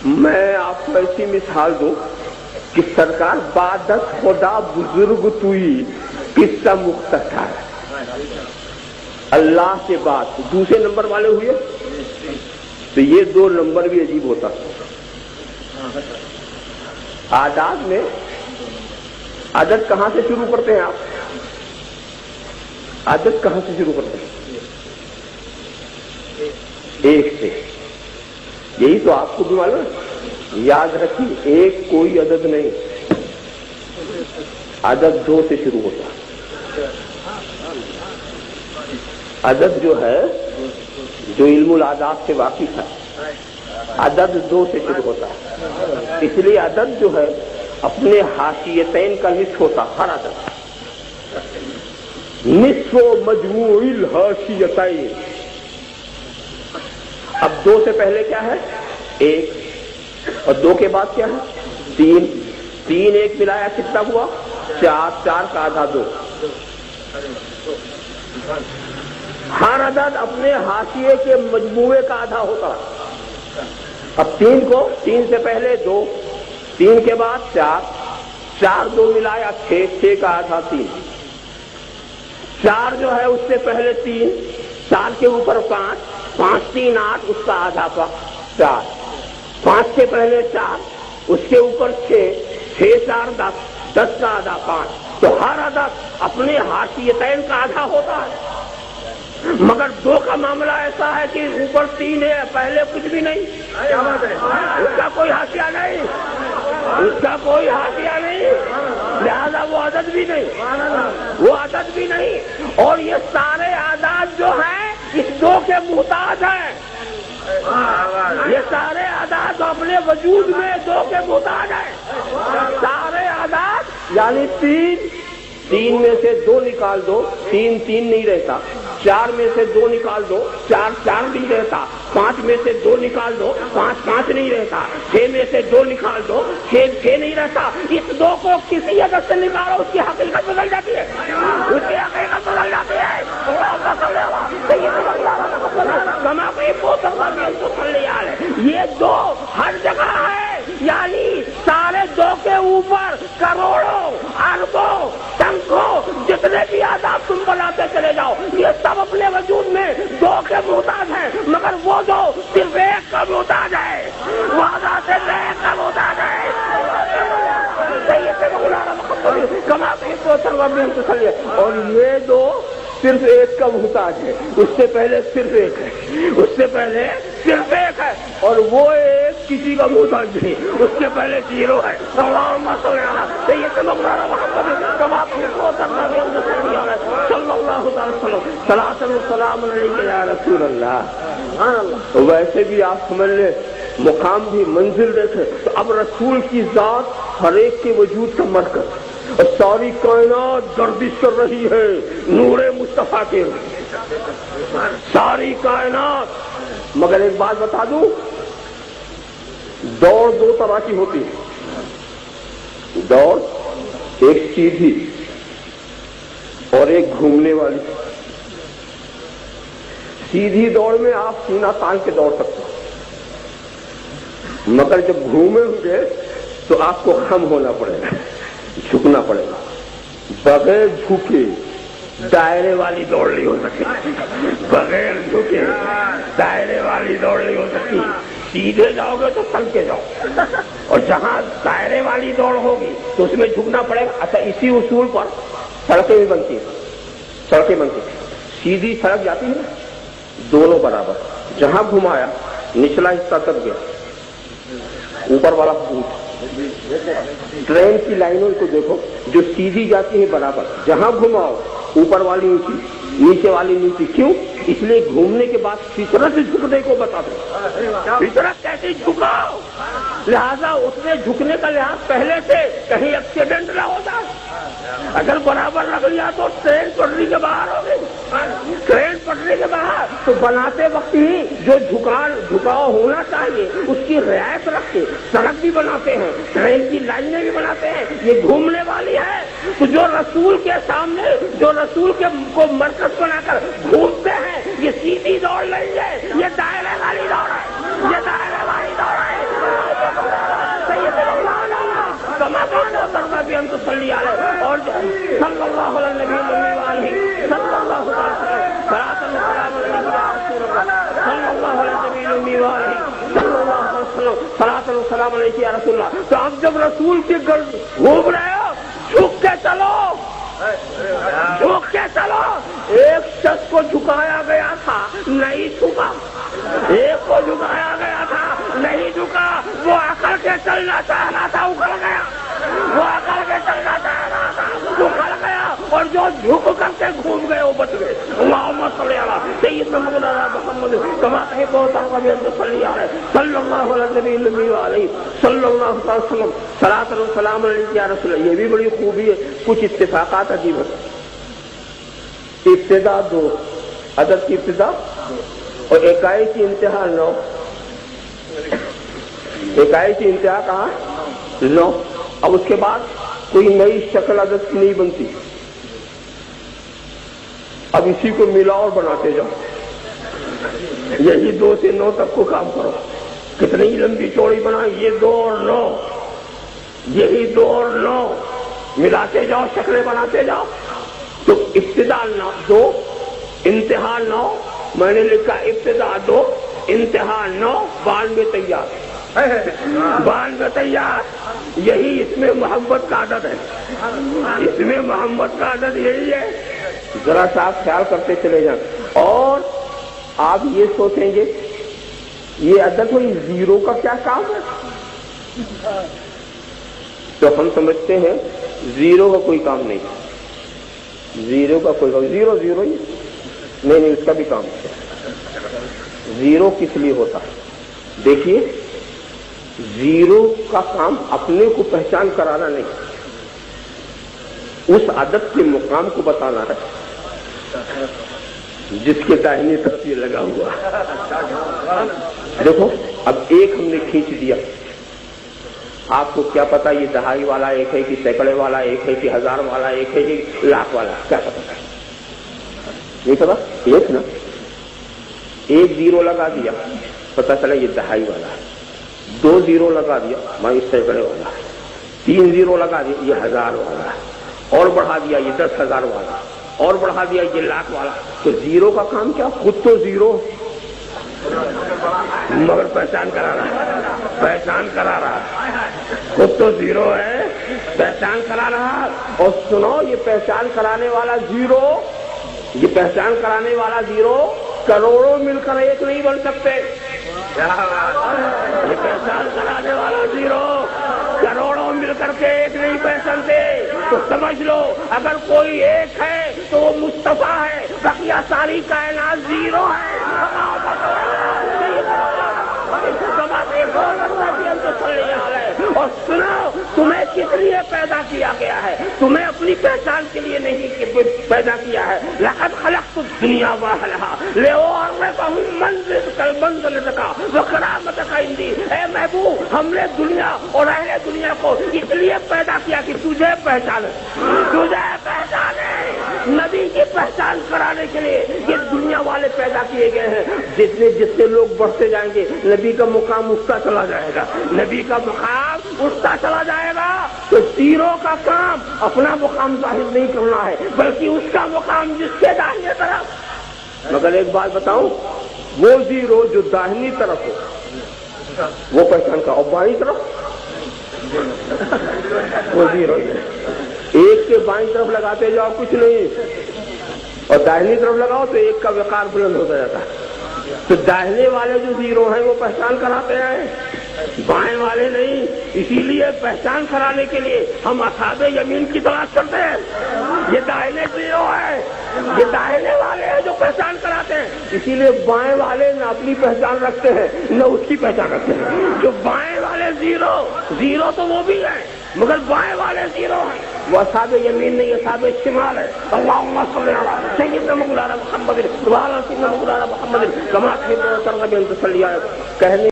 میں آپ کو ایسی مثال دوں کہ سرکار بادت خدا بزرگ توئی قصہ مختصر اللہ کے بعد دوسرے نمبر والے ہوئے تو یہ 2 نمبر بھی عجیب ہوتا. آداد میں عدد کہاں سے شروع کرتے ہیں آپ؟ عدد کہاں سے شروع کرتے ہیں؟ 1 سے. یہی تو آپ کو بھی معلوم ہے. یاد رکھیے 1 کوئی عدد نہیں، عدد 2 سے شروع ہوتا ہے. عدد جو ہے جو علم العداد سے واقف ہے عدد 2 سے شروع ہوتا ہے. اس لیے عدد جو ہے اپنے حاشیتین کا نصف ہوتا. ہر عدد نصف و مجموع الحاشیتین. اب 2 سے پہلے کیا ہے؟ 1 اور 2 کے بعد کیا ہے؟ 3. 3 1 ملایا کتنا ہوا؟ 4. 4 کا آدھا 2. ہر عدد اپنے حاشیے کے مجموعے کا آدھا ہوتا. اب 3 کو 3 سے پہلے 2، 3 کے بعد 4، 4 2 ملایا 6، 6 کا آدھا 3. 4 جو ہے اس سے پہلے 3، 4 کے اوپر 5، 5 3 8، اس کا آدھا 4. 5 کے پہلے 4، اس کے اوپر 6، 6 4 10، 10 کا آدھا 5. تو ہر عدد اپنے حاشیتین کا آدھا ہوتا ہے. مگر 2 کا معاملہ ایسا ہے کہ اوپر 3 ہے، پہلے کچھ بھی نہیں. اس کا کوئی حاشیہ نہیں، اس کا کوئی حاشیہ نہیں، لہذا وہ عدد بھی نہیں، وہ عدد بھی نہیں. اور یہ سارے اعداد جو ہیں اس 2 کے محتاج ہیں. یہ سارے اعداد اپنے وجود میں 2 کے محتاج ہیں. سارے اعداد یعنی 3 میں سے 2 نکال دو، 3 3 نہیں رہتا. 4 میں سے 2 نکال دو، 4 4 نہیں رہتا. 5 میں سے 2 نکال دو، 5 5 نہیں رہتا. 6 میں سے 2 نکال دو، 6 6 نہیں رہتا. اس 2 کو کسی عدد سے نکالو، اس کی حقیقت بدل جاتی ہے، اس کی حقیقت بدل جاتی ہے. یہ 2 ہر جگہ ہے، یعنی سارے 2 کے اوپر کروڑوں اربوں سینکڑوں جتنے بھی آداب تم بناتے چلے جاؤ، یہ سب اپنے وجود میں 2 کے محتاج ہیں. مگر وہ 2 صرف 1 کا محتاج ہے، وہ آزاد صرف 1 کا محتاج ہے. اور یہ 2 صرف 1 کا محتاج ہے. اس سے پہلے صرف 1 ہے، اس سے پہلے صرف 1 ہے، اور وہ 1 کسی کا محتاج نہیں. اس سے پہلے 0 ہے. السلام علیکم یا رسول اللہ. ویسے بھی آپ سمجھ لیں مقام بھی منزل دیکھیں تو اب رسول کی ذات ہر ایک کے وجود کا مرکز، اور ساری کائنات گردش کر رہی ہے نور مصطفیٰ کے، ساری کائنات. مگر ایک بات بتا دوں، دوڑ 2 طرح کی ہوتی ہے. دوڑ ایک سیدھی اور ایک گھومنے والی. سیدھی دوڑ میں آپ سینہ تان کے دوڑ سکتے ہیں، مگر جب گھومے ہوں گے تو آپ کو خم ہونا پڑے گا، جھکنا پڑے گا. بغیر جھکے دائرے والی دوڑ نہیں ہو سکتی، بغیر جھکے دائرے والی دوڑ نہیں ہو سکتی. سیدھے جاؤ گے تو چل کے جاؤ، اور جہاں دائرے والی دوڑ ہوگی تو اس میں جھکنا پڑے گا. اچھا، اسی اصول پر سڑکیں بھی بنتی ہیں، سڑکیں بنتی ہیں. سیدھی سڑک جاتی ہے نا، دونوں برابر، جہاں گھمایا نچلا حصہ تک گیا، اوپر والا پھوٹ. ٹرین کی لائنوں کو دیکھو، جو سیدھی جاتی ہے برابر، جہاں گھماؤ اوپر والی اونچی، نیچے والی نیچی. کیوں؟ اس لیے گھومنے کے بعد فطرت جھکنے کو بتا دو، فطرت کیسے جھکاؤ. لہذا اس میں جھکنے کا لحاظ پہلے سے کہیں ایکسیڈنٹ نہ ہو جائے. اگر برابر رکھ لیا تو ٹرین پٹری کے باہر ہو گئی، ٹرین پٹری کے باہر. تو بناتے وقت ہی جو جھکاؤ ہونا چاہیے اس کی رعایت رکھ کے سڑک بھی بناتے ہیں، ٹرین کی لائنیں بھی بناتے ہیں. یہ گھومنے والی ہے. تو جو رسول کے سامنے، جو رسول کے کو مرکز بنا کر گھومتے ہیں، یہ سیدھی دوڑ نہیں ہے، یہ دائرے والی دوڑ ہے، یہ دائرے والی دوڑ ہے. بأن تصلی علیہ، اور صلی اللہ علیہ نبی وآلہ صلی اللہ علیہ وسلم صلاۃ و سلام علیہ یا رسول اللہ صلی اللہ علیہ نبی وآلہ صلی اللہ علیہ وسلم صلاۃ و سلام علیہ یا رسول اللہ۔ تو اب جب رسول کے گھر گھوم رہے ہو، جھک کے چلو، جھک کے چلو۔ ایک شخص کو جھکایا گیا تھا، نہیں جھکا، ایک کو جھکایا گیا تھا، نہیں جھکا، وہ اکڑ کے چلنا چاہ رہا تھا، اکڑ گیا، وہ اکڑ کے چلنا چاہ رہا تھا، اکڑ گیا، اور جو جھک کر کے گھوم گئے وہ بچ گئے۔ اللہم صلی علی سیدنا مولانا محمد کما تحب و ترضى بأن تصلی علیہ صلی اللہ علیہ نبی الأمی وعلیہ صلی اللہ علیہ وسلم صلاۃ و سلام علیہ یا رسول اللہ۔ یہ بھی بڑی خوبی ہے، کچھ اتفاقات عجیب ہے۔ ابتدا 2، عدد کی ابتدا، اور اکائی کی انتہا 9، اکائی کی انتہا کہاں 9۔ اب اس کے بعد کوئی نئی شکل عدد کی نہیں بنتی، اب اسی کو ملا اور بناتے جاؤ، یہی 2 سے 9 تک کو کام کرو، کتنی لمبی چوڑی بنائیں، یہ 2 اور 9، یہی 2 اور 9 ملاتے جاؤ، شکلیں بناتے جاؤ۔ تو ابتدا 2، انتہا 9، میں نے لکھا ابتدا 2، انتہا 9، 92 تیار، 92 تیار۔ یہی اس میں محبت کا عدد ہے، اس میں محبت کا عدد یہی ہے۔ ذرا سا آپ خیال کرتے چلے جائیں، اور آپ یہ سوچیں گے یہ عدد کوئی 0 کا کیا کام ہے؟ تو ہم سمجھتے ہیں 0 کا کوئی کام نہیں، 0 کا کوئی کام، 0 0 ہی نہیں، اس کا بھی کام ہے۔ 0 کس لیے ہوتا ہے؟ دیکھیے، 0 کا کام اپنے کو پہچان کرانا نہیں، اس عدد کے مقام کو بتانا ہے جس کے داہنی طرف یہ لگا ہوا۔ دیکھو اب ایک ہم نے کھینچ دیا، آپ کو کیا پتا یہ دہائی والا ایک ہے کہ سینکڑے والا ایک ہے کہ 1000 والا ایک ہے کہ لاکھ والا، کیا پتا؟ نہیں پتا، ایک نا، ایک 0 لگا دیا پتا چلا یہ دہائی والا ہے، 2 0 لگا دیا میں یہ سینکڑے والا ہے، 3 0 لگا دیا یہ 1000 والا ہے، اور بڑھا دیا یہ 10,000 والا، اور بڑھا دیا یہ لاکھ والا۔ تو 0 کا کام کیا؟ خود تو 0 مگر پہچان کرا رہا، پہچان کرا رہا، خود تو 0 ہے، پہچان کرا رہا۔ اور سنو، یہ پہچان کرانے والا 0، یہ پہچان کرانے والا 0 کروڑوں مل کر ایک نہیں بن سکتے، یہ پہچان کرانے والا 0 کروڑوں مل کر کے ایک نہیں پہچانتے۔ تو سمجھ لو اگر کوئی ایک ہے تو وہ مصطفیٰ ہے، بقیہ ساری کائنات 0 ہے۔ اور سنو، تمہیں کس لیے پیدا کیا گیا ہے؟ تمہیں اپنی پہچان کے لیے نہیں پیدا کیا ہے۔ لقد خلقت الدنیا واہلها لأعرفهم منزلتک وکرامتک عندی۔ اے محبوب، ہم نے دنیا اور اہل دنیا کو اس لیے پیدا کیا کہ تجھے پہچانے، تجھے پہچانے، نبی کی پہچان کرانے کے لیے یہ دنیا والے پیدا کیے گئے ہیں۔ جتنے لوگ بڑھتے جائیں گے نبی کا مقام اٹھتا چلا جائے گا، نبی کا مقام اٹھتا چلا جائے گا۔ تو 0 کا کام اپنا مقام ظاہر نہیں کرنا ہے، بلکہ اس کا مقام جس کے داہنی طرف۔ مگر ایک بات بتاؤں، وہ 0 جو داہنی طرف ہو وہ پہچان کا، اور بائیں طرف وہ 0 ہے۔ ایک کے بائیں طرف لگاتے جاؤ کچھ نہیں، اور داہنی طرف لگاؤ تو ایک کا وقار بلند ہوتا جاتا ہے۔ تو داہنے والے جو 0 ہیں وہ پہچان کراتے ہیں، بائیں والے نہیں۔ اسی لیے پہچان کرانے کے لیے ہم اصحاب یمین کی تلاش کرتے ہیں۔ یہ داہنے 0 ہے، یہ داہنے والے ہیں جو پہچان کراتے ہیں۔ اسی لیے بائیں والے نہ اپنی پہچان رکھتے ہیں نہ اس کی پہچان رکھتے ہیں۔ جو بائیں والے 0 تو وہ بھی ہیں، مگر بائیں والے 0 ہیں، وہ اصحاب یمین نہیں، اصحاب شمال ہے۔ اللہم صلی علی سیدنا مولانا محمد وعلی سیدنا مولانا محمد کما تحب و ترضى بأن تصلی علیہ۔ کہنے